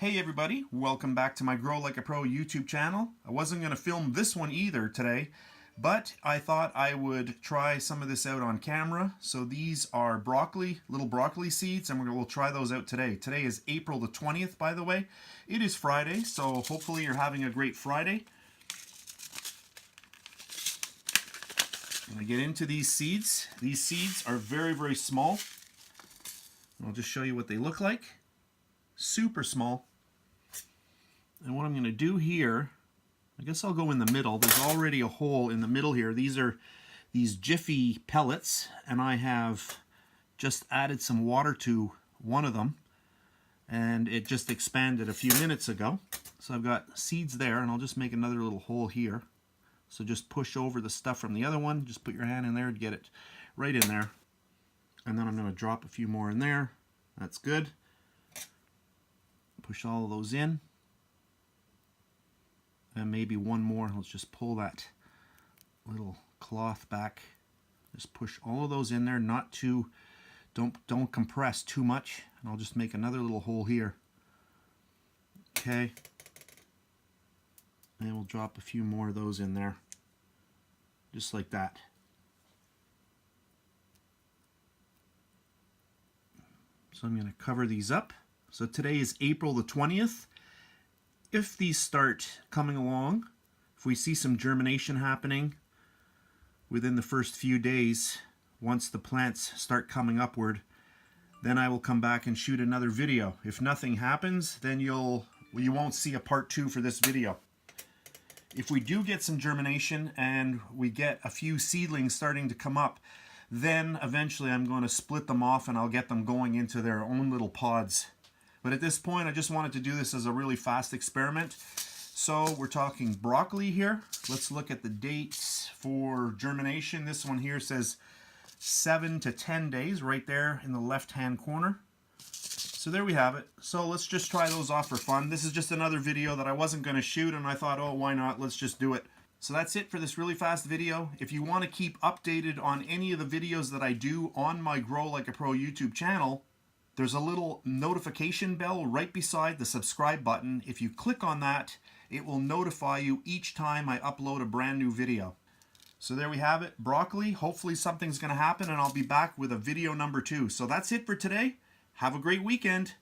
Hey everybody, welcome back to my Grow Like a Pro YouTube channel. I wasn't going to film this one either today, but I thought I would try some of this out on camera. So these are broccoli, little broccoli seeds, and we'll try those out today. Today is April the 20th, by the way. It is Friday, so hopefully you're having a great Friday. I'm going to get into these seeds. These seeds are very, very small. I'll just show you what they look like. Super small. And what I'm going to do here, I guess I'll go in the middle. There's already a hole in the middle here. These are these Jiffy pellets, and I have just added some water to one of them, and it just expanded a few minutes ago. So I've got seeds there, and I'll just make another little hole here. So just push over the stuff from the other one. Just put your hand in there to get it right in there. And then I'm going to drop a few more in there. That's good. Push all of those in. And maybe one more. Let's just pull that little cloth back. Just push all of those in there. Not too, don't compress too much. And I'll just make another little hole here. Okay. And we'll drop a few more of those in there. Just like that. So I'm going to cover these up. So today is April the 20th. If these start coming along, if we see some germination happening within the first few days, once the plants start coming upward, then I will come back and shoot another video. If nothing happens, then you won't see a part 2 for this video. If we do get some germination and we get a few seedlings starting to come up, then eventually I'm going to split them off and I'll get them going into their own little pods. But at this point, I just wanted to do this as a really fast experiment. So we're talking broccoli here. Let's look at the dates for germination. This one here says 7 to 10 days right there in the left-hand corner. So there we have it. So let's just try those off for fun. This is just another video that I wasn't going to shoot, and I thought, oh, why not? Let's just do it. So that's it for this really fast video. If you want to keep updated on any of the videos that I do on my Grow Like a Pro YouTube channel, there's a little notification bell right beside the subscribe button. If you click on that, it will notify you each time I upload a brand new video. So there we have it, broccoli. Hopefully something's going to happen and I'll be back with a video number 2. So that's it for today. Have a great weekend.